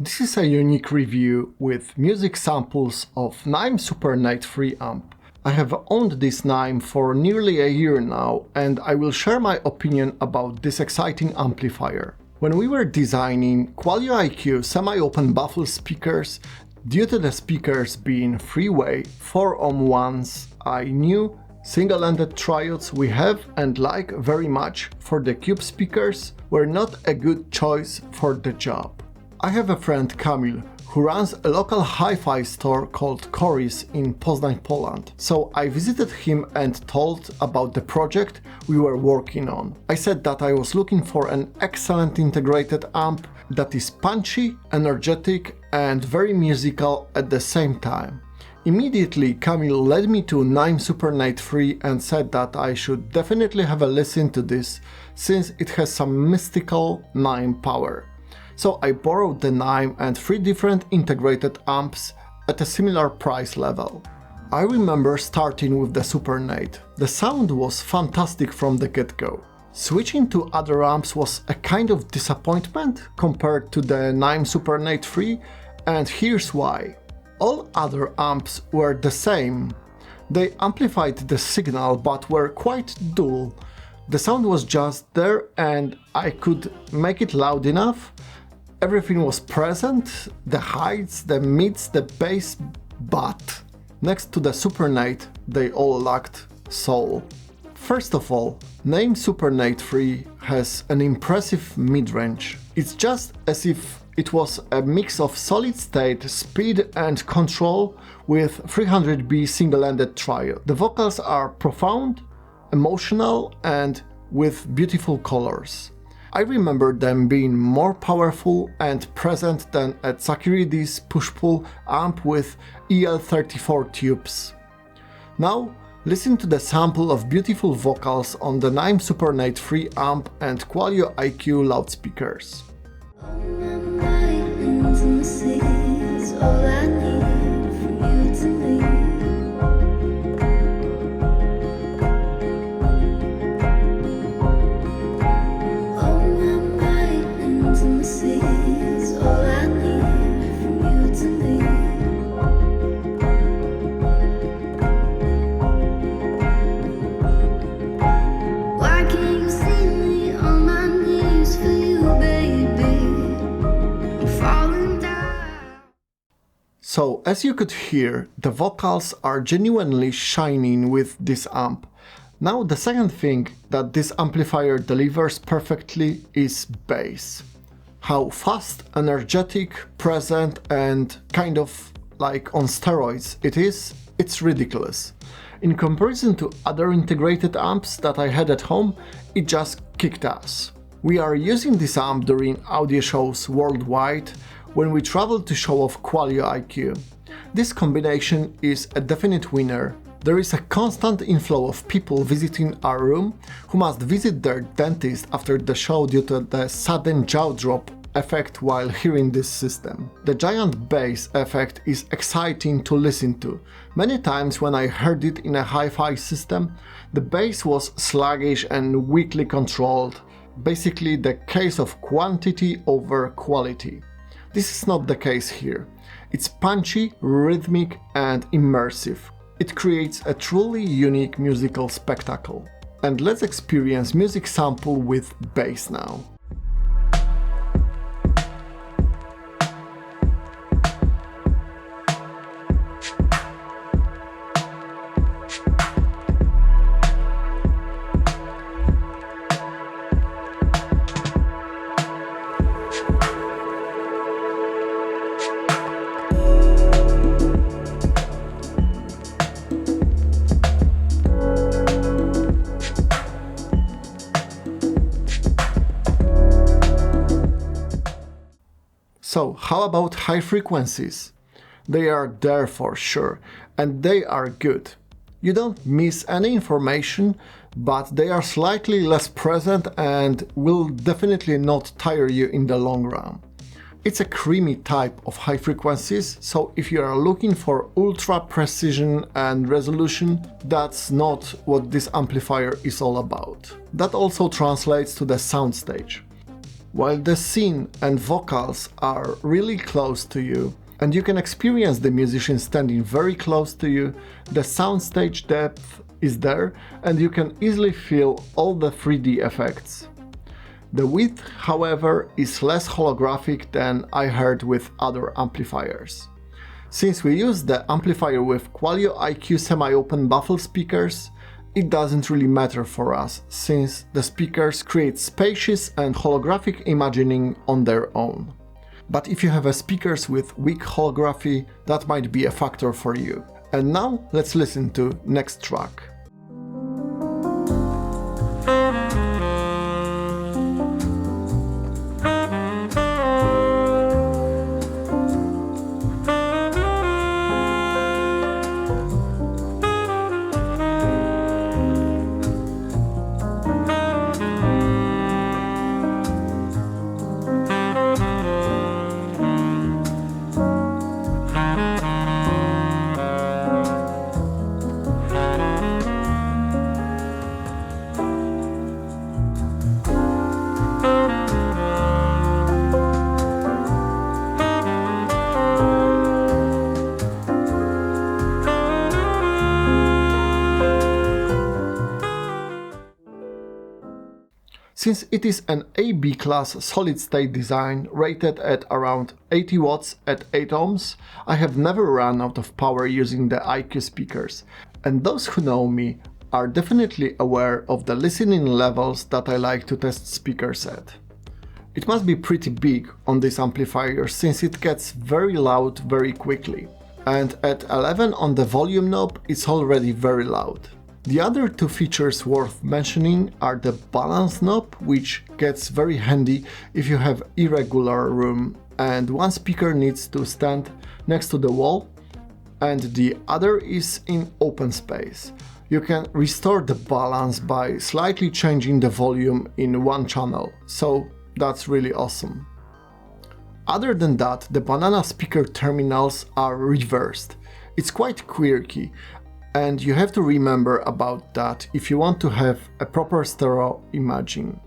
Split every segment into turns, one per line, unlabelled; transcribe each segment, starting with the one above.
This is a unique review with music samples of Naim Supernait 3 amp. I have owned this Naim for nearly a year now, and I will share my opinion about this exciting amplifier. When we were designing Qualio IQ semi-open baffle speakers, due to the speakers being three-way 4-ohm ones, I knew single-ended triodes we have and like very much for the cube speakers were not a good choice for the job. I have a friend Kamil who runs a local hi-fi store called Coris in Poznań, Poland. So I visited him and told about the project we were working on. I said that I was looking for an excellent integrated amp that is punchy, energetic and very musical at the same time. Immediately Kamil led me to Naim Supernait 3 and said that I should definitely have a listen to this since it has some mystical Naim power. So I borrowed the Naim and 3 different integrated amps at a similar price level. I remember starting with the Supernait. The sound was fantastic from the get-go. Switching to other amps was a kind of disappointment compared to the Naim Supernait 3, and here's why. All other amps were the same. They amplified the signal but were quite dull. The sound was just there and I could make it loud enough. Everything was present, the highs, the mids, the bass, but next to the Supernait, they all lacked soul. First of all, Naim Supernait 3 has an impressive mid-range. It's just as if it was a mix of solid-state, speed and control with 300B single-ended triode. The vocals are profound, emotional and with beautiful colors. I remember them being more powerful and present than a Sakirides push-pull amp with EL34 tubes. Now, listen to the sample of beautiful vocals on the Naim Supernait 3 amp and Qualio IQ loudspeakers. So, as you could hear, the vocals are genuinely shining with this amp. Now, the second thing that this amplifier delivers perfectly is bass. How fast, energetic, present and kind of like on steroids it is, it's ridiculous. In comparison to other integrated amps that I had at home, it just kicked ass. We are using this amp during audio shows worldwide, when we travel to show off Qualio IQ. This combination is a definite winner. There is a constant inflow of people visiting our room who must visit their dentist after the show due to the sudden jaw drop effect while hearing this system. The giant bass effect is exciting to listen to. Many times when I heard it in a hi-fi system, the bass was sluggish and weakly controlled, basically the case of quantity over quality. This is not the case here. It's punchy, rhythmic and immersive. It creates a truly unique musical spectacle. And let's experience music sample with bass now. So, how about high frequencies? They are there for sure, and they are good. You don't miss any information, but they are slightly less present and will definitely not tire you in the long run. It's a creamy type of high frequencies, so if you are looking for ultra precision and resolution, that's not what this amplifier is all about. That also translates to the soundstage. while the scene and vocals are really close to you, and you can experience the musician standing very close to you, the soundstage depth is there, and you can easily feel all the 3D effects. The width, however, is less holographic than I heard with other amplifiers. Since we use the amplifier with Qualio IQ semi-open baffle speakers, it doesn't really matter for us, since the speakers create spacious and holographic imagining on their own. But if you have a speakers with weak holography, that might be a factor for you. And now let's listen to next track. Since it is an AB class solid-state design rated at around 80 watts at 8 ohms, I have never run out of power using the IQ speakers, and those who know me are definitely aware of the listening levels that I like to test speakers at. It must be pretty big on this amplifier since it gets very loud very quickly, and at 11 on the volume knob it's already very loud. The other two features worth mentioning are the balance knob, which gets very handy if you have irregular room and one speaker needs to stand next to the wall and the other is in open space. You can restore the balance by slightly changing the volume in one channel, so that's really awesome. Other than that, the banana speaker terminals are reversed. It's quite quirky, and you have to remember about that if you want to have a proper stereo imaging.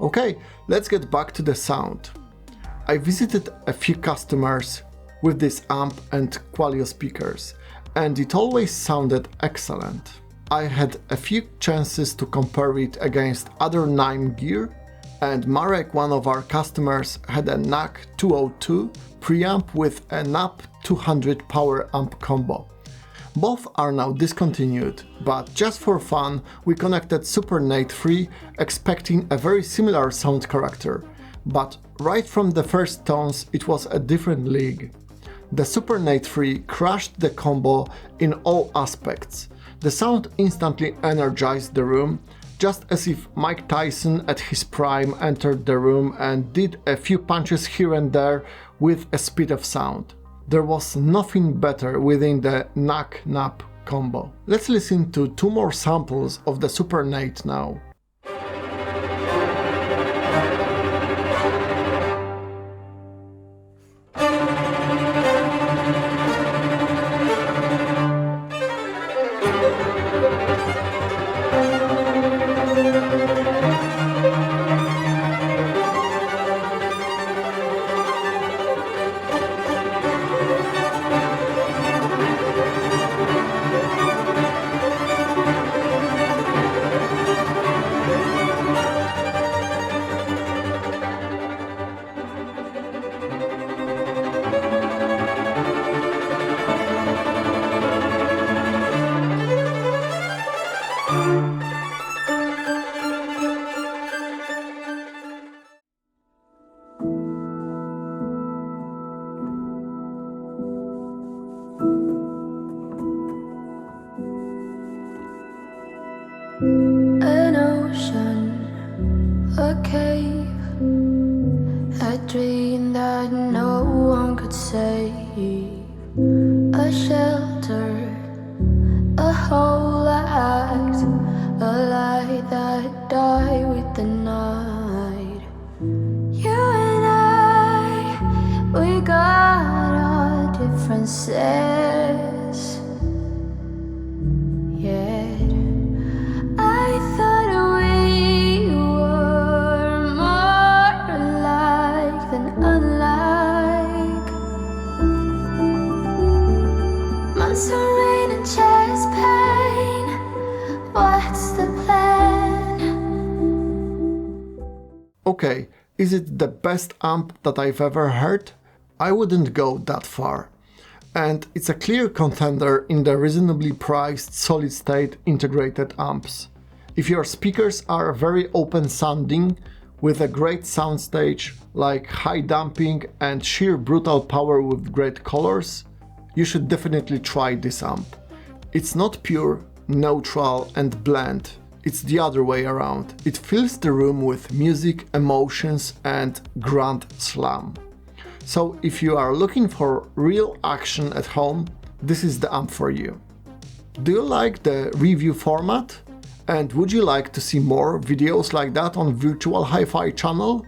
Okay, let's get back to the sound. I visited a few customers with this amp and Qualio speakers, and it always sounded excellent. I had a few chances to compare it against other Naim gear, and Marek, one of our customers, had a NAC 202 preamp with a NAP 200 power amp combo. Both are now discontinued, but just for fun we connected Supernait 3 expecting a very similar sound character, but right from the first tones it was a different league. The Supernait 3 crushed the combo in all aspects. The sound instantly energized the room, just as if Mike Tyson at his prime entered the room and did a few punches here and there with a speed of sound. There was nothing better within the NAC-NAP combo. Let's listen to two more samples of the Supernait now.
An ocean, a cave, a dream that no one could save, a shelter, a whole act, a light that died with the night. You and I, we got our differences, yeah. I thought we were more
Okay, is it the best amp that I've ever heard? I wouldn't go that far. And it's a clear contender in the reasonably priced solid-state integrated amps. If your speakers are very open sounding, with a great soundstage like high damping and sheer brutal power with great colors, you should definitely try this amp. It's not pure, neutral and bland, it's the other way around. It fills the room with music, emotions and grand slam. So if you are looking for real action at home, this is the amp for you. Do you like the review format? And would you like to see more videos like that on Virtual Hi-Fi channel?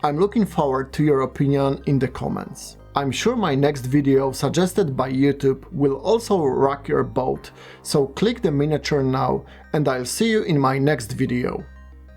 I'm looking forward to your opinion in the comments. I'm sure my next video suggested by YouTube will also rock your boat, so click the miniature now and I'll see you in my next video.